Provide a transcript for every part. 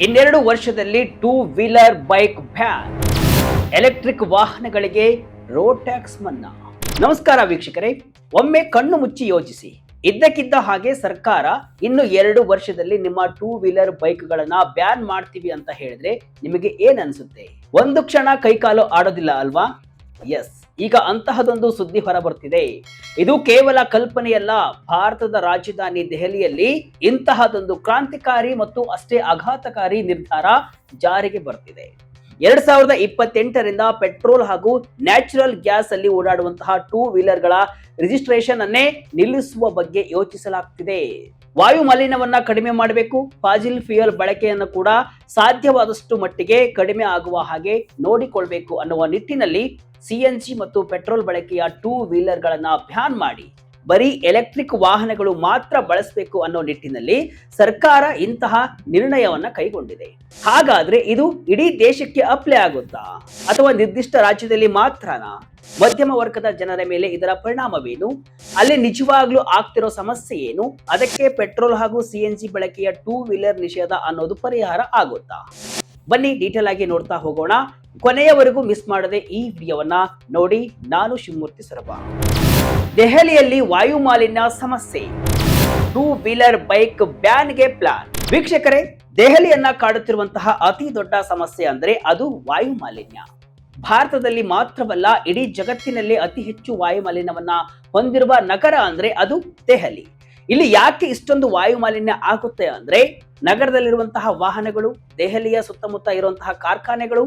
ಇನ್ನೆರಡು ವರ್ಷದಲ್ಲಿ two wheeler bike ban, electric ವಾಹನಗಳಿಗೆ ರೋಡ್ ಟ್ಯಾಕ್ಸ್ ಮನ್ನಾ. ನಮಸ್ಕಾರ ವೀಕ್ಷಕರೇ, ಒಮ್ಮೆ ಕಣ್ಣು ಮುಚ್ಚಿ ಯೋಚಿಸಿ. ಇದ್ದಕ್ಕಿದ್ದ ಹಾಗೆ ಸರ್ಕಾರ ಇನ್ನು 2 ವರ್ಷದಲ್ಲಿ ನಿಮ್ಮ ಟೂ ವೀಲರ್ ಬೈಕ್ಗಳನ್ನ ಬ್ಯಾನ್ ಮಾಡ್ತೀವಿ ಅಂತ ಹೇಳಿದ್ರೆ ನಿಮಗೆ ಏನ್ ಅನ್ಸುತ್ತೆ? ಒಂದು ಕ್ಷಣ ಕೈಕಾಲು ಆಡೋದಿಲ್ಲ ಅಲ್ವಾ? ಎಸ್, ಈಗ ಅಂತಹದೊಂದು ಸುದ್ದಿ ಹೊರಬರ್ತಿದೆ. ಇದು ಕೇವಲ ಕಲ್ಪನೆಯಲ್ಲ. ಭಾರತದ ರಾಜಧಾನಿ ದೆಹಲಿಯಲ್ಲಿ ಇಂತಹದೊಂದು ಕ್ರಾಂತಿಕಾರಿ ಮತ್ತು ಅಷ್ಟೇ ಆಘಾತಕಾರಿ ನಿರ್ಧಾರ ಜಾರಿಗೆ ಬರ್ತಿದೆ. 2028ರಿಂದ ಪೆಟ್ರೋಲ್ ಹಾಗೂ ನ್ಯಾಚುರಲ್ ಗ್ಯಾಸ್ ಅಲ್ಲಿ ಓಡಾಡುವಂತಹ ಟೂ ವೀಲರ್ಗಳ ರಿಜಿಸ್ಟ್ರೇಷನ್ ಅನ್ನೇ ನಿಲ್ಲಿಸುವ ಬಗ್ಗೆ ಯೋಚಿಸಲಾಗ್ತಿದೆ. ವಾಯು ಮಾಲಿನ್ಯವನ್ನ ಕಡಿಮೆ ಮಾಡಬೇಕು, ಫಾಸಿಲ್ ಫ್ಯೂಯಲ್ ಬಳಕೆಯನ್ನು ಕೂಡ ಸಾಧ್ಯವಾದಷ್ಟು ಮಟ್ಟಿಗೆ ಕಡಿಮೆ ಆಗುವ ಹಾಗೆ ನೋಡಿಕೊಳ್ಬೇಕು ಅನ್ನುವ ನಿಟ್ಟಿನಲ್ಲಿ ಸಿಎನ್ಜಿ ಮತ್ತು ಪೆಟ್ರೋಲ್ ಬಳಕೆಯ ಟೂ ವೀಲರ್ಗಳನ್ನ ಬ್ಯಾನ್ ಮಾಡಿ ಬರೀ ಎಲೆಕ್ಟ್ರಿಕ್ ವಾಹನಗಳು ಮಾತ್ರ ಬಳಸಬೇಕು ಅನ್ನೋ ನಿಟ್ಟಿನಲ್ಲಿ ಸರ್ಕಾರ ಇಂತಹ ನಿರ್ಣಯವನ್ನ ಕೈಗೊಂಡಿದೆ. ಹಾಗಾದ್ರೆ ಇದು ಇಡೀ ದೇಶಕ್ಕೆ ಅಪ್ಲೈ ಆಗುತ್ತಾ ಅಥವಾ ನಿರ್ದಿಷ್ಟ ರಾಜ್ಯದಲ್ಲಿ ಮಾತ್ರನಾ? ಮಧ್ಯಮ ವರ್ಗದ ಜನರ ಮೇಲೆ ಇದರ ಪರಿಣಾಮವೇನು? ಅಲ್ಲಿ ನಿಜವಾಗ್ಲೂ ಆಗ್ತಿರೋ ಸಮಸ್ಯೆ ಏನು? ಅದಕ್ಕೆ ಪೆಟ್ರೋಲ್ ಹಾಗೂ ಸಿಎನ್ಜಿ ಬಳಕೆಯ ಟೂ ವೀಲರ್ ನಿಷೇಧ ಅನ್ನೋದು ಪರಿಹಾರ ಆಗುತ್ತಾ? ಬನ್ನಿ ಡೀಟೇಲ್ ಆಗಿ ನೋಡ್ತಾ ಹೋಗೋಣ. ಕೊನೆಯವರೆಗೂ ಮಿಸ್ ಮಾಡದೆ ಈ ವಿಡಿಯೋವನ್ನ ನೋಡಿ. ನಾನು ಶಿವಮೂರ್ತಿ ಸೊರಬ. ದೆಹಲಿಯಲ್ಲಿ ವಾಯು ಮಾಲಿನ್ಯ ಸಮಸ್ಯೆ, ಟೂ ವೀಲರ್ ಬೈಕ್ ಬ್ಯಾನ್ಗೆ ಪ್ಲಾನ್. ವೀಕ್ಷಕರೇ, ದೆಹಲಿಯನ್ನ ಕಾಡುತ್ತಿರುವಂತಹ ಅತಿ ದೊಡ್ಡ ಸಮಸ್ಯೆ ಅಂದ್ರೆ ಅದು ವಾಯು ಮಾಲಿನ್ಯ. ಭಾರತದಲ್ಲಿ ಮಾತ್ರವಲ್ಲ, ಇಡೀ ಜಗತ್ತಿನಲ್ಲಿ ಅತಿ ಹೆಚ್ಚು ವಾಯು ಮಾಲಿನ್ಯವನ್ನ ಹೊಂದಿರುವ ನಗರ ಅಂದ್ರೆ ಅದು ದೆಹಲಿ. ಇಲ್ಲಿ ಯಾಕೆ ಇಷ್ಟೊಂದು ವಾಯು ಮಾಲಿನ್ಯ ಆಗುತ್ತೆ ಅಂದ್ರೆ ನಗರದಲ್ಲಿರುವಂತಹ ವಾಹನಗಳು, ದೆಹಲಿಯ ಸುತ್ತಮುತ್ತ ಇರುವಂತಹ ಕಾರ್ಖಾನೆಗಳು,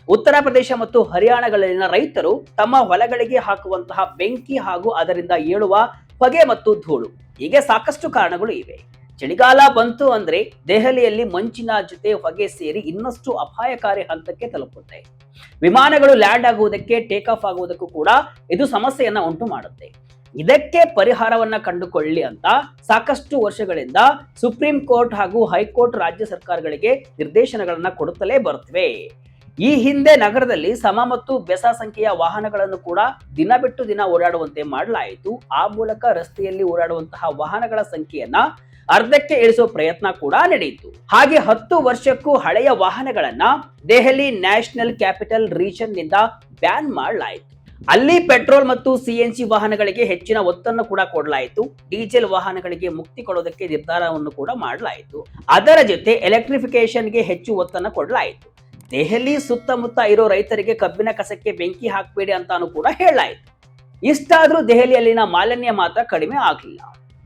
ಉತ್ತರ ಪ್ರದೇಶ ಮತ್ತು ಹರಿಯಾಣಗಳಲ್ಲಿನ ರೈತರು ತಮ್ಮ ಹೊಲಗಳಿಗೆ ಹಾಕುವಂತಹ ಬೆಂಕಿ ಹಾಗೂ ಅದರಿಂದ ಏಳುವ ಹೊಗೆ ಮತ್ತು ಧೂಳು, ಹೀಗೆ ಸಾಕಷ್ಟು ಕಾರಣಗಳು ಇವೆ. ಚಳಿಗಾಲ ಬಂತು ಅಂದ್ರೆ ದೆಹಲಿಯಲ್ಲಿ ಮಂಚಿನ ಜೊತೆ ಹೊಗೆ ಸೇರಿ ಇನ್ನಷ್ಟು ಅಪಾಯಕಾರಿ ಹಂತಕ್ಕೆ ತಲುಪುತ್ತೆ. ವಿಮಾನಗಳು ಲ್ಯಾಂಡ್ ಆಗುವುದಕ್ಕೆ, ಟೇಕ್ ಆಫ್ ಆಗುವುದಕ್ಕೂ ಕೂಡ ಇದು ಸಮಸ್ಯೆಯನ್ನ ಉಂಟು ಮಾಡುತ್ತೆ. ಇದಕ್ಕೆ ಪರಿಹಾರವನ್ನ ಕಂಡುಕೊಳ್ಳಿ ಅಂತ ಸಾಕಷ್ಟು ವರ್ಷಗಳಿಂದ ಸುಪ್ರೀಂ ಕೋರ್ಟ್ ಹಾಗೂ ಹೈಕೋರ್ಟ್ ರಾಜ್ಯ ಸರ್ಕಾರಗಳಿಗೆ ನಿರ್ದೇಶನಗಳನ್ನ ಕೊಡುತ್ತಲೇ ಬರುತ್ತವೆ. ಈ ಹಿಂದೆ ನಗರದಲ್ಲಿ ಸಮ ಮತ್ತು ಬೆಸ ಸಂಖ್ಯೆಯ ವಾಹನಗಳನ್ನು ಕೂಡ ದಿನ ಬಿಟ್ಟು ದಿನ ಓಡಾಡುವಂತೆ ಮಾಡಲಾಯಿತು. ಆ ಮೂಲಕ ರಸ್ತೆಯಲ್ಲಿ ಓಡಾಡುವಂತಹ ವಾಹನಗಳ ಸಂಖ್ಯೆಯನ್ನ ಅರ್ಧಕ್ಕೆ ಇಳಿಸುವ ಪ್ರಯತ್ನ ಕೂಡ ನಡೆಯಿತು. ಹಾಗೆ 10 ವರ್ಷಕ್ಕೂ ಹಳೆಯ ವಾಹನಗಳನ್ನ ದೆಹಲಿ ನ್ಯಾಷನಲ್ ಕ್ಯಾಪಿಟಲ್ ರೀಜನ್ ನಿಂದ ಬ್ಯಾನ್ ಮಾಡಲಾಯಿತು. ಅಲ್ಲಿ ಪೆಟ್ರೋಲ್ ಮತ್ತು ಸಿಎನ್ಜಿ ವಾಹನಗಳಿಗೆ ಹೆಚ್ಚಿನ ಒತ್ತನ್ನು ಕೂಡ ಕೊಡಲಾಯಿತು. ಡೀಸೆಲ್ ವಾಹನಗಳಿಗೆ ಮುಕ್ತಿ ಕೊಡೋದಕ್ಕೆ ನಿರ್ಧಾರವನ್ನು ಕೂಡ ಮಾಡಲಾಯಿತು. ಅದರ ಜೊತೆ ಎಲೆಕ್ಟ್ರಿಫಿಕೇಶನ್ಗೆ ಹೆಚ್ಚು ಒತ್ತನ್ನು ಕೊಡಲಾಯಿತು. ದೆಹಲಿ ಸುತ್ತಮುತ್ತ ಇರೋ ರೈತರಿಗೆ ಕಬ್ಬಿನ ಕಸಕ್ಕೆ ಬೆಂಕಿ ಹಾಕಬೇಡಿ ಅಂತಾನು ಕೂಡ ಹೇಳಲಾಯಿತು. ಇಷ್ಟಾದ್ರೂ ದೆಹಲಿಯಲ್ಲಿನ ಮಾಲಿನ್ಯ ಮಾತ್ರ ಕಡಿಮೆ ಆಗಲಿಲ್ಲ.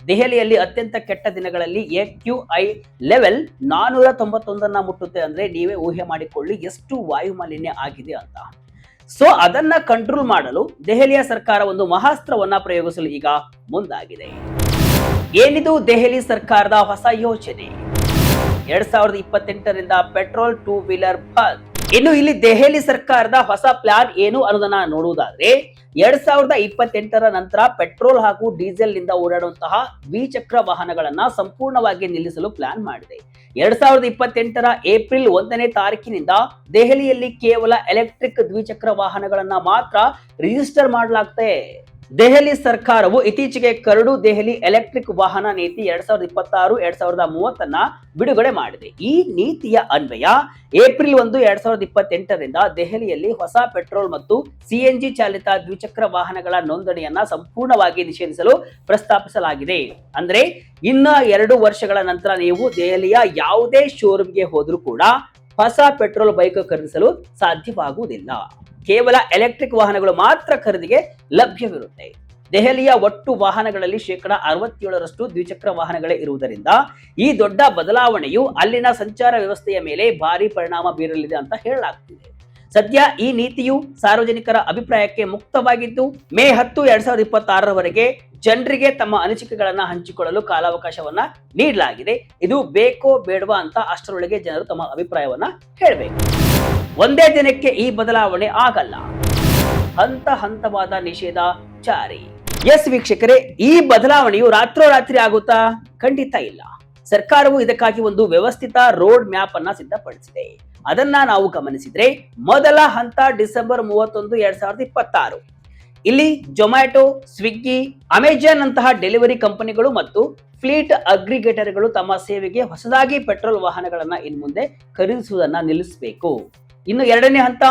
ದೆಹಲಿಯಲ್ಲಿ ಅತ್ಯಂತ ಕೆಟ್ಟ ದಿನಗಳಲ್ಲಿ AQI ಲೆವೆಲ್ 491 ಮುಟ್ಟುತ್ತೆ ಅಂದ್ರೆ ನೀವೇ ಊಹೆ ಮಾಡಿಕೊಳ್ಳಿ ಎಷ್ಟು ವಾಯು ಮಾಲಿನ್ಯ ಆಗಿದೆ ಅಂತ. ಸೊ ಅದನ್ನ ಕಂಟ್ರೋಲ್ ಮಾಡಲು ದೆಹಲಿಯ ಸರ್ಕಾರ ಒಂದು ಮಹಾಸ್ತ್ರವನ್ನ ಪ್ರಯೋಗಿಸಲು ಈಗ ಮುಂದಾಗಿದೆ. ಏನಿದು ದೆಹಲಿ ಸರ್ಕಾರದ ಹೊಸ ಯೋಜನೆ? 2028ರಿಂದ ಪೆಟ್ರೋಲ್ ಟೂ ವೀಲರ್ ಬಂದ್. ಇನ್ನು ಇಲ್ಲಿ ದೆಹಲಿ ಸರ್ಕಾರದ ಹೊಸ ಪ್ಲಾನ್ ಏನು ಅನ್ನೋದನ್ನ ನೋಡುವುದಾದ್ರೆ 2028ರ ನಂತರ ಪೆಟ್ರೋಲ್ ಹಾಗೂ ಡೀಸೆಲ್ ನಿಂದ ಓಡಾಡುವಂತಹ ದ್ವಿಚಕ್ರ ವಾಹನಗಳನ್ನ ಸಂಪೂರ್ಣವಾಗಿ ನಿಲ್ಲಿಸಲು ಪ್ಲಾನ್ ಮಾಡಿದೆ. 2028ರ ಏಪ್ರಿಲ್ 1ನೇ ತಾರೀಕಿನಿಂದ ದೆಹಲಿಯಲ್ಲಿ ಕೇವಲ ಎಲೆಕ್ಟ್ರಿಕ್ ದ್ವಿಚಕ್ರ ವಾಹನಗಳನ್ನ ಮಾತ್ರ ರಿಜಿಸ್ಟರ್ ಮಾಡಲಾಗುತ್ತೆ. ದೆಹಲಿ ಸರ್ಕಾರವು ಇತ್ತೀಚೆಗೆ ಕರಡು ದೆಹಲಿ ಎಲೆಕ್ಟ್ರಿಕ್ ವಾಹನ ನೀತಿ 2026-2030 ಬಿಡುಗಡೆ ಮಾಡಿದೆ. ಈ ನೀತಿಯ ಅನ್ವಯ ಏಪ್ರಿಲ್ 1, 2028ರಿಂದ ದೆಹಲಿಯಲ್ಲಿ ಹೊಸ ಪೆಟ್ರೋಲ್ ಮತ್ತು ಸಿಎನ್ಜಿ ಚಾಲಿತ ದ್ವಿಚಕ್ರ ವಾಹನಗಳ ನೋಂದಣಿಯನ್ನ ಸಂಪೂರ್ಣವಾಗಿ ನಿಷೇಧಿಸಲು ಪ್ರಸ್ತಾಪಿಸಲಾಗಿದೆ. ಅಂದ್ರೆ ಇನ್ನ 2 ವರ್ಷಗಳ ನಂತರ ನೀವು ದೆಹಲಿಯ ಯಾವುದೇ ಶೋರೂಮ್ಗೆ ಹೋದ್ರೂ ಕೂಡ ಹೊಸ ಪೆಟ್ರೋಲ್ ಬೈಕ್ ಖರೀದಿಸಲು ಸಾಧ್ಯವಾಗುವುದಿಲ್ಲ. ಕೇವಲ ಎಲೆಕ್ಟ್ರಿಕ್ ವಾಹನಗಳು ಮಾತ್ರ ಖರೀದಿಗೆ ಲಭ್ಯವಿರುತ್ತೆ. ದೆಹಲಿಯ ಒಟ್ಟು ವಾಹನಗಳಲ್ಲಿ 67% ದ್ವಿಚಕ್ರ ವಾಹನಗಳೇ ಇರುವುದರಿಂದ ಈ ದೊಡ್ಡ ಬದಲಾವಣೆಯು ಅಲ್ಲಿನ ಸಂಚಾರ ವ್ಯವಸ್ಥೆಯ ಮೇಲೆ ಭಾರಿ ಪರಿಣಾಮ ಬೀರಲಿದೆ ಅಂತ ಹೇಳಲಾಗ್ತಿದೆ. ಸದ್ಯ ಈ ನೀತಿಯು ಸಾರ್ವಜನಿಕರ ಅಭಿಪ್ರಾಯಕ್ಕೆ ಮುಕ್ತವಾಗಿದ್ದು ಮೇ 10, 2026ರವರೆಗೆ ಜನರಿಗೆ ತಮ್ಮ ಅನಿಸಿಕೆಗಳನ್ನ ಹಂಚಿಕೊಳ್ಳಲು ಕಾಲಾವಕಾಶವನ್ನ ನೀಡಲಾಗಿದೆ. ಇದು ಬೇಕೋ ಬೇಡವಾ ಅಂತ ಅಷ್ಟರೊಳಗೆ ಜನರು ತಮ್ಮ ಅಭಿಪ್ರಾಯವನ್ನ ಹೇಳಬೇಕು. ಒಂದೇ ದಿನಕ್ಕೆ ಈ ಬದಲಾವಣೆ ಆಗಲ್ಲ. ಹಂತ ಹಂತವಾದ ನಿಷೇಧ ಜಾರಿ. ಎಸ್ ವೀಕ್ಷಕರೇ, ಈ ಬದಲಾವಣೆಯು ರಾತ್ರೋರಾತ್ರಿ ಆಗುತ್ತಾ? ಖಂಡಿತ ಇಲ್ಲ. ಸರ್ಕಾರವು ಇದಕ್ಕಾಗಿ ಒಂದು ವ್ಯವಸ್ಥಿತ ರೋಡ್ ಮ್ಯಾಪ್ ಅನ್ನ ಸಿದ್ಧಪಡಿಸಿದೆ. ಅದನ್ನ ನಾವು ಗಮನಿಸಿದ್ರೆ ಮೊದಲ ಹಂತ ಡಿಸೆಂಬರ್ 31, 2026. ಇಲ್ಲಿ ಜೊಮ್ಯಾಟೊ, ಸ್ವಿಗ್ಗಿ, ಅಮೆಜಾನ್ ಅಂತಹ ಡೆಲಿವರಿ ಕಂಪನಿಗಳು ಮತ್ತು ಫ್ಲೀಟ್ ಅಗ್ರಿಗೇಟರ್ಗಳು ತಮ್ಮ ಸೇವೆಗೆ ಹೊಸದಾಗಿ ಪೆಟ್ರೋಲ್ ವಾಹನಗಳನ್ನ ಇನ್ನು ಮುಂದೆ ಖರೀದಿಸುವುದನ್ನ ನಿಲ್ಲಿಸಬೇಕು. ಇನ್ನು ಎರಡನೇ ಹಂತ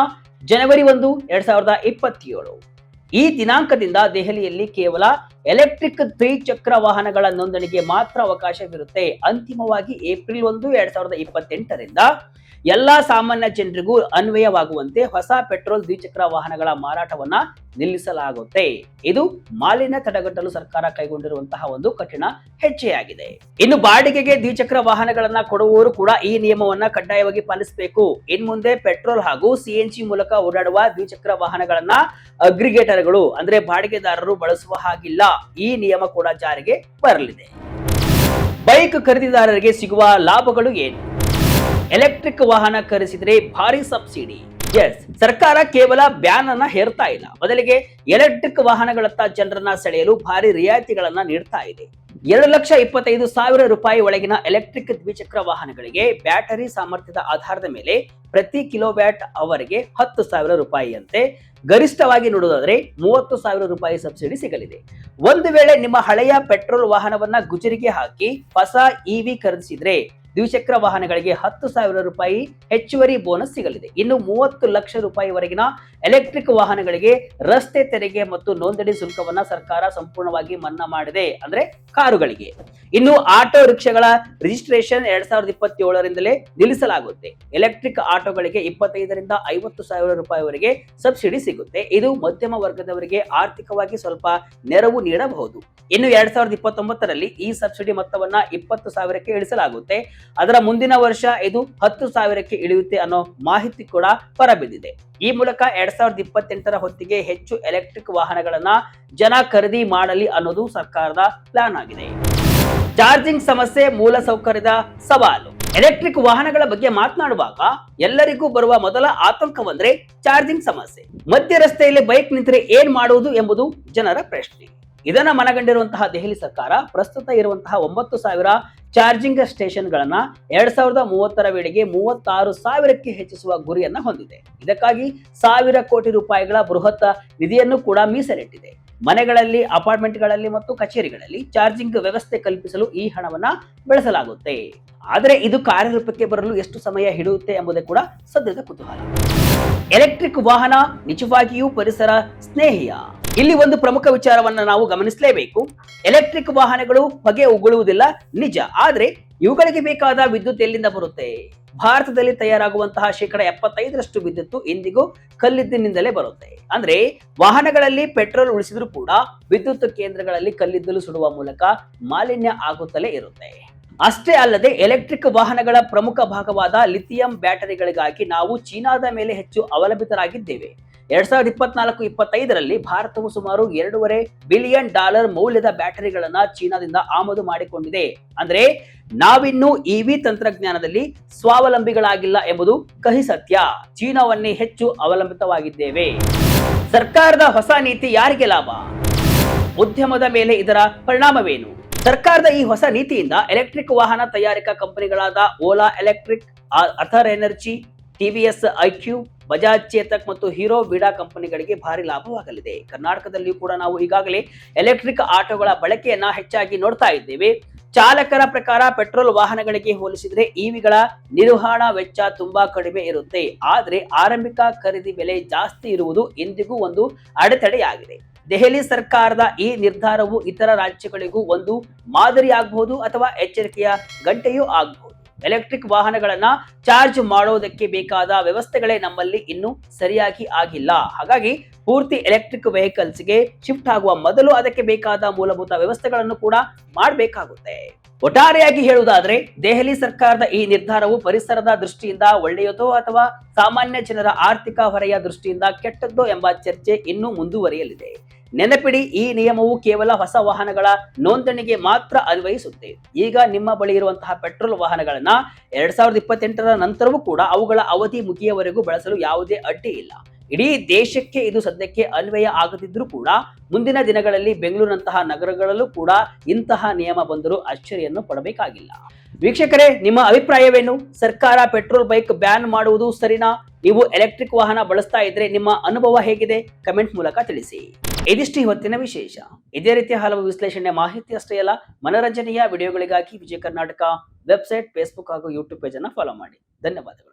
ಜನವರಿ 1, 2027. ಈ ದಿನಾಂಕದಿಂದ ದೆಹಲಿಯಲ್ಲಿ ಕೇವಲ ಎಲೆಕ್ಟ್ರಿಕ್ ದ್ವಿಚಕ್ರ ವಾಹನಗಳ ನೋಂದಣಿಗೆ ಮಾತ್ರ ಅವಕಾಶವಿರುತ್ತೆ. ಅಂತಿಮವಾಗಿ ಏಪ್ರಿಲ್ 1, 2028ರಿಂದ ಎಲ್ಲಾ ಸಾಮಾನ್ಯ ಜನರಿಗೂ ಅನ್ವಯವಾಗುವಂತೆ ಹೊಸ ಪೆಟ್ರೋಲ್ ದ್ವಿಚಕ್ರ ವಾಹನಗಳ ಮಾರಾಟವನ್ನ ನಿಲ್ಲಿಸಲಾಗುತ್ತೆ. ಇದು ಮಾಲಿನ್ಯ ತಡೆಗಟ್ಟಲು ಸರ್ಕಾರ ಕೈಗೊಂಡಿರುವಂತಹ ಒಂದು ಕಠಿಣ ಹೆಜ್ಜೆಯಾಗಿದೆ. ಇನ್ನು ಬಾಡಿಗೆಗೆ ದ್ವಿಚಕ್ರ ವಾಹನಗಳನ್ನ ಕೊಡುವವರು ಕೂಡ ಈ ನಿಯಮವನ್ನ ಕಡ್ಡಾಯವಾಗಿ ಪಾಲಿಸಬೇಕು. ಇನ್ ಮುಂದೆ ಪೆಟ್ರೋಲ್ ಹಾಗೂ ಸಿಎನ್ಜಿ ಮೂಲಕ ಓಡಾಡುವ ದ್ವಿಚಕ್ರ ವಾಹನಗಳನ್ನ ಅಗ್ರಿಗೇಟರ್ಗಳು ಅಂದ್ರೆ ಬಾಡಿಗೆದಾರರು ಬಳಸುವ ಹಾಗಿಲ್ಲ. ಈ ನಿಯಮ ಕೂಡ ಜಾರಿಗೆ ಬರಲಿದೆ. ಬೈಕ್ ಖರೀದಿದಾರರಿಗೆ ಸಿಗುವ ಲಾಭಗಳು ಏನು? ಎಲೆಕ್ಟ್ರಿಕ್ ವಾಹನ ಖರೀದಿಸಿದ್ರೆ ಭಾರಿ ಸಬ್ಸಿಡಿ. ಎಸ್, ಸರ್ಕಾರ ಕೇವಲ ಬ್ಯಾನ್ ಅನ್ನ ಹೇರ್ತಾ ಇಲ್ಲ, ಬದಲಿಗೆ ಎಲೆಕ್ಟ್ರಿಕ್ ವಾಹನಗಳತ್ತ ಜನರನ್ನ ಸೆಳೆಯಲು ಭಾರಿ ರಿಯಾಯಿತಿಗಳನ್ನ ನೀಡ್ತಾ ಇದೆ. 2,25,000 ರೂಪಾಯಿ ಒಳಗಿನ ಎಲೆಕ್ಟ್ರಿಕ್ ದ್ವಿಚಕ್ರ ವಾಹನಗಳಿಗೆ ಬ್ಯಾಟರಿ ಸಾಮರ್ಥ್ಯದ ಆಧಾರದ ಮೇಲೆ ಪ್ರತಿ ಕಿಲೋವ್ಯಾಟ್ ಅವರಿಗೆ 10,000 ರೂಪಾಯಿಯಂತೆ, ಗರಿಷ್ಠವಾಗಿ ನೋಡುವುದಾದ್ರೆ 30,000 ರೂಪಾಯಿ ಸಬ್ಸಿಡಿ ಸಿಗಲಿದೆ. ಒಂದು ವೇಳೆ ನಿಮ್ಮ ಹಳೆಯ ಪೆಟ್ರೋಲ್ ವಾಹನವನ್ನ ಗುಜರಿಗೆ ಹಾಕಿ ಹೊಸ ಇವಿ ಖರೀದಿಸಿದ್ರೆ ದ್ವಿಚಕ್ರ ವಾಹನಗಳಿಗೆ 10,000 ರೂಪಾಯಿ ಹೆಚ್ಚುವರಿ ಬೋನಸ್ ಸಿಗಲಿದೆ. ಇನ್ನು 30 ಲಕ್ಷ ರೂಪಾಯಿವರೆಗಿನ ಎಲೆಕ್ಟ್ರಿಕ್ ವಾಹನಗಳಿಗೆ ರಸ್ತೆ ತೆರಿಗೆ ಮತ್ತು ನೋಂದಣಿ ಶುಲ್ಕವನ್ನ ಸರ್ಕಾರ ಸಂಪೂರ್ಣವಾಗಿ ಮನ್ನಾ ಮಾಡಿದೆ, ಅಂದ್ರೆ ಕಾರುಗಳಿಗೆ. ಇನ್ನು ಆಟೋ ರಿಕ್ಷಾಗಳ ರಿಜಿಸ್ಟ್ರೇಷನ್ 2027ರಿಂದಲೇ ನಿಲ್ಲಿಸಲಾಗುತ್ತೆ. ಎಲೆಕ್ಟ್ರಿಕ್ ಆಟೋಗಳಿಗೆ 25ರಿಂದ 50,000 ರೂಪಾಯಿವರೆಗೆ ಸಬ್ಸಿಡಿ ಸಿಗುತ್ತೆ. ಇದು ಮಧ್ಯಮ ವರ್ಗದವರಿಗೆ ಆರ್ಥಿಕವಾಗಿ ಸ್ವಲ್ಪ ನೆರವು ನೀಡಬಹುದು. ಇನ್ನು 2029ರಲ್ಲಿ ಈ ಸಬ್ಸಿಡಿ ಮೊತ್ತವನ್ನ 20,000ಕ್ಕೆ ಇಳಿಸಲಾಗುತ್ತೆ. ಅದರ ಮುಂದಿನ ವರ್ಷ ಇದು 10,000ಕ್ಕೆ ಇಳಿಯುತ್ತೆ ಅನ್ನೋ ಮಾಹಿತಿ ಕೂಡ ಹೊರಬಿದ್ದಿದೆ. ಈ ಮೂಲಕ 2028ರ ಹೊತ್ತಿಗೆ ಹೆಚ್ಚು ಎಲೆಕ್ಟ್ರಿಕ್ ವಾಹನಗಳನ್ನ ಜನ ಖರೀದಿ ಮಾಡಲಿ ಅನ್ನೋದು ಸರ್ಕಾರದ ಪ್ಲಾನ್ ಆಗಿದೆ. ಚಾರ್ಜಿಂಗ್ ಸಮಸ್ಯೆ, ಮೂಲ ಸೌಕರ್ಯದ ಸವಾಲು. ಎಲೆಕ್ಟ್ರಿಕ್ ವಾಹನಗಳ ಬಗ್ಗೆ ಮಾತನಾಡುವಾಗ ಎಲ್ಲರಿಗೂ ಬರುವ ಮೊದಲ ಆತಂಕವಂದ್ರೆ ಚಾರ್ಜಿಂಗ್ ಸಮಸ್ಯೆ. ಮಧ್ಯ ರಸ್ತೆಯಲ್ಲಿ ಬೈಕ್ ನಿಂತರೆ ಏನ್ ಮಾಡುವುದು ಎಂಬುದು ಜನರ ಪ್ರಶ್ನೆ. ಇದನ್ನ ಮನಗಂಡಿರುವಂತಹ ದೆಹಲಿ ಸರ್ಕಾರ ಪ್ರಸ್ತುತ ಇರುವಂತಹ 9,000 ಚಾರ್ಜಿಂಗ್ ಸ್ಟೇಷನ್ಗಳನ್ನ 2030ರ ವೇಳೆಗೆ 36,000ಕ್ಕೆ ಹೆಚ್ಚಿಸುವ ಗುರಿಯನ್ನ ಹೊಂದಿದೆ. ಇದಕ್ಕಾಗಿ 1,000 ಕೋಟಿ ರೂಪಾಯಿಗಳ ಬೃಹತ್ ನಿಧಿಯನ್ನು ಕೂಡ ಮೀಸಲಿಟ್ಟಿದೆ. ಮನೆಗಳಲ್ಲಿ, ಅಪಾರ್ಟ್ಮೆಂಟ್ಗಳಲ್ಲಿ ಮತ್ತು ಕಚೇರಿಗಳಲ್ಲಿ ಚಾರ್ಜಿಂಗ್ ವ್ಯವಸ್ಥೆ ಕಲ್ಪಿಸಲು ಈ ಹಣವನ್ನ ಬಳಸಲಾಗುತ್ತೆ. ಆದರೆ ಇದು ಕಾರ್ಯರೂಪಕ್ಕೆ ಬರಲು ಎಷ್ಟು ಸಮಯ ಹಿಡಿಯುತ್ತೆ ಎಂಬುದೇ ಕೂಡ ಸದ್ಯದ ಕುತೂಹಲ. ಎಲೆಕ್ಟ್ರಿಕ್ ವಾಹನ ನಿಜವಾಗಿಯೂ ಪರಿಸರ ಸ್ನೇಹಿಯ? ಇಲ್ಲಿ ಒಂದು ಪ್ರಮುಖ ವಿಚಾರವನ್ನ ನಾವು ಗಮನಿಸಲೇಬೇಕು. ಎಲೆಕ್ಟ್ರಿಕ್ ವಾಹನಗಳು ಹೊಗೆ ಉಗುಳುವುದಿಲ್ಲ ನಿಜ, ಆದ್ರೆ ಇವುಗಳಿಗೆ ಬೇಕಾದ ವಿದ್ಯುತ್ ಎಲ್ಲಿಂದ ಬರುತ್ತೆ? ಭಾರತದಲ್ಲಿ ತಯಾರಾಗುವಂತಹ 75% ವಿದ್ಯುತ್ ಇಂದಿಗೂ ಕಲ್ಲಿದ್ದಿನಿಂದಲೇ ಬರುತ್ತೆ. ಅಂದ್ರೆ ವಾಹನಗಳಲ್ಲಿ ಪೆಟ್ರೋಲ್ ಉಳಿಸಿದ್ರೂ ಕೂಡ ವಿದ್ಯುತ್ ಕೇಂದ್ರಗಳಲ್ಲಿ ಕಲ್ಲಿದ್ದಲು ಸುಡುವ ಮೂಲಕ ಮಾಲಿನ್ಯ ಆಗುತ್ತಲೇ ಇರುತ್ತೆ. ಅಷ್ಟೇ ಅಲ್ಲದೆ ಎಲೆಕ್ಟ್ರಿಕ್ ವಾಹನಗಳ ಪ್ರಮುಖ ಭಾಗವಾದ ಲಿಥಿಯಂ ಬ್ಯಾಟರಿಗಳಿಗಾಗಿ ನಾವು ಚೀನಾದ ಮೇಲೆ ಹೆಚ್ಚು ಅವಲಂಬಿತರಾಗಿದ್ದೇವೆ. 2024-25ರಲ್ಲಿ ಭಾರತವು ಸುಮಾರು $2.5 ಬಿಲಿಯನ್ ಮೌಲ್ಯದ ಬ್ಯಾಟರಿಗಳನ್ನ ಚೀನಾದಿಂದ ಆಮದು ಮಾಡಿಕೊಂಡಿದೆ. ಅಂದ್ರೆ ನಾವಿನ್ನೂ ಇವಿ ತಂತ್ರಜ್ಞಾನದಲ್ಲಿ ಸ್ವಾವಲಂಬಿಗಳಾಗಿಲ್ಲ ಎಂಬುದು ಕಹಿ ಸತ್ಯ. ಚೀನಾವನ್ನೇ ಹೆಚ್ಚು ಅವಲಂಬಿತವಾಗಿದ್ದೇವೆ. ಸರ್ಕಾರದ ಹೊಸ ನೀತಿ ಯಾರಿಗೆ ಲಾಭ? ಉದ್ಯಮದ ಮೇಲೆ ಇದರ ಪರಿಣಾಮವೇನು? ಸರ್ಕಾರದ ಈ ಹೊಸ ನೀತಿಯಿಂದ ಎಲೆಕ್ಟ್ರಿಕ್ ವಾಹನ ತಯಾರಿಕಾ ಕಂಪನಿಗಳಾದ Ola Electric, Ather Energy, TVS iQube, Bajaj Chetak ಮತ್ತು ಹೀರೋ ವಿಡಾ ಕಂಪನಿಗಳಿಗೆ ಭಾರಿ ಲಾಭವಾಗಲಿದೆ. ಕರ್ನಾಟಕದಲ್ಲಿಯೂ ಕೂಡ ನಾವು ಈಗಾಗಲೇ ಎಲೆಕ್ಟ್ರಿಕ್ ಆಟೋಗಳ ಬಳಕೆಯನ್ನ ಹೆಚ್ಚಾಗಿ ನೋಡ್ತಾ ಇದ್ದೇವೆ. ಚಾಲಕರ ಪ್ರಕಾರ ಪೆಟ್ರೋಲ್ ವಾಹನಗಳಿಗೆ ಹೋಲಿಸಿದ್ರೆ ಇವಿಗಳ ನಿರ್ವಹಣಾ ವೆಚ್ಚ ತುಂಬಾ ಕಡಿಮೆ ಇರುತ್ತೆ. ಆದ್ರೆ ಆರಂಭಿಕ ಖರೀದಿ ಬೆಲೆ ಜಾಸ್ತಿ ಇರುವುದು ಇಂದಿಗೂ ಒಂದು ಅಡೆತಡೆಯಾಗಿದೆ. ದೆಹಲಿ ಸರ್ಕಾರದ ಈ ನಿರ್ಧಾರವು ಇತರ ರಾಜ್ಯಗಳಿಗೂ ಒಂದು ಮಾದರಿ ಆಗಬಹುದು ಅಥವಾ ಎಚ್ಚರಿಕೆಯ ಗಂಟೆಯೂ ಆಗಬಹುದು. ಎಲೆಕ್ಟ್ರಿಕ್ ವಾಹನಗಳನ್ನ ಚಾರ್ಜ್ ಮಾಡೋದಕ್ಕೆ ಬೇಕಾದ ವ್ಯವಸ್ಥೆಗಳೇ ನಮ್ಮಲ್ಲಿ ಇನ್ನೂ ಸರಿಯಾಗಿ ಆಗಿಲ್ಲ. ಹಾಗಾಗಿ ಪೂರ್ತಿ ಎಲೆಕ್ಟ್ರಿಕ್ ವೆಹಿಕಲ್ಸ್ಗೆ ಶಿಫ್ಟ್ ಆಗುವ ಮೊದಲು ಅದಕ್ಕೆ ಬೇಕಾದ ಮೂಲಭೂತ ವ್ಯವಸ್ಥೆಗಳನ್ನು ಕೂಡ ಮಾಡಬೇಕಾಗುತ್ತೆ. ಒಟ್ಟಾರೆಯಾಗಿ ಹೇಳುವುದಾದ್ರೆ ದೆಹಲಿ ಸರ್ಕಾರದ ಈ ನಿರ್ಧಾರವು ಪರಿಸರದ ದೃಷ್ಟಿಯಿಂದ ಒಳ್ಳೆಯದೋ ಅಥವಾ ಸಾಮಾನ್ಯ ಜನರ ಆರ್ಥಿಕ ಹೊರೆಯ ದೃಷ್ಟಿಯಿಂದ ಕೆಟ್ಟದ್ದೋ ಎಂಬ ಚರ್ಚೆ ಇನ್ನೂ ಮುಂದುವರಿಯಲಿದೆ. ನೆನಪಿಡಿ, ಈ ನಿಯಮವು ಕೇವಲ ಹೊಸ ವಾಹನಗಳ ನೋಂದಣಿಗೆ ಮಾತ್ರ ಅನ್ವಯಿಸುತ್ತೆ. ಈಗ ನಿಮ್ಮ ಬಳಿ ಇರುವಂತಹ ಪೆಟ್ರೋಲ್ ವಾಹನಗಳನ್ನ 2028ರ ನಂತರವೂ ಕೂಡ ಅವುಗಳ ಅವಧಿ ಮುಗಿಯುವವರೆಗೂ ಬಳಸಲು ಯಾವುದೇ ಅಡ್ಡಿ ಇಲ್ಲ. ಇಡೀ ದೇಶಕ್ಕೆ ಇದು ಸದ್ಯಕ್ಕೆ ಅನ್ವಯ ಆಗದಿದ್ರೂ ಕೂಡ ಮುಂದಿನ ದಿನಗಳಲ್ಲಿ ಬೆಂಗಳೂರಿನಂತಹ ನಗರಗಳಲ್ಲೂ ಕೂಡ ಇಂತಹ ನಿಯಮ ಬಂದರೂ ಅಚ್ಚರಿಯನ್ನು ಪಡಬೇಕಾಗಿಲ್ಲ. ವೀಕ್ಷಕರೇ, ನಿಮ್ಮ ಅಭಿಪ್ರಾಯವೇನು? ಸರ್ಕಾರ ಪೆಟ್ರೋಲ್ ಬೈಕ್ ಬ್ಯಾನ್ ಮಾಡುವುದು ಸರಿನಾ? ನೀವು ಎಲೆಕ್ಟ್ರಿಕ್ ವಾಹನ ಬಳಸ್ತಾ ಇದ್ರೆ ನಿಮ್ಮ ಅನುಭವ ಹೇಗಿದೆ? ಕಮೆಂಟ್ ಮೂಲಕ ತಿಳಿಸಿ. ಇದಿಷ್ಟು ಇವತ್ತಿನ ವಿಶೇಷ. ಇದೇ ರೀತಿಯ ಹಲವು ವಿಶ್ಲೇಷಣೆ ಮಾಹಿತಿ ಅಷ್ಟೇ ಅಲ್ಲ, ಮನೋರಂಜನೆಯ ವಿಡಿಯೋಗಳಿಗಾಗಿ ವಿಜಯ ಕರ್ನಾಟಕ ವೆಬ್ಸೈಟ್, ಫೇಸ್ಬುಕ್ ಹಾಗೂ ಯೂಟ್ಯೂಬ್ ಪೇಜ್ ಅನ್ನು ಫಾಲೋ ಮಾಡಿ. ಧನ್ಯವಾದಗಳು.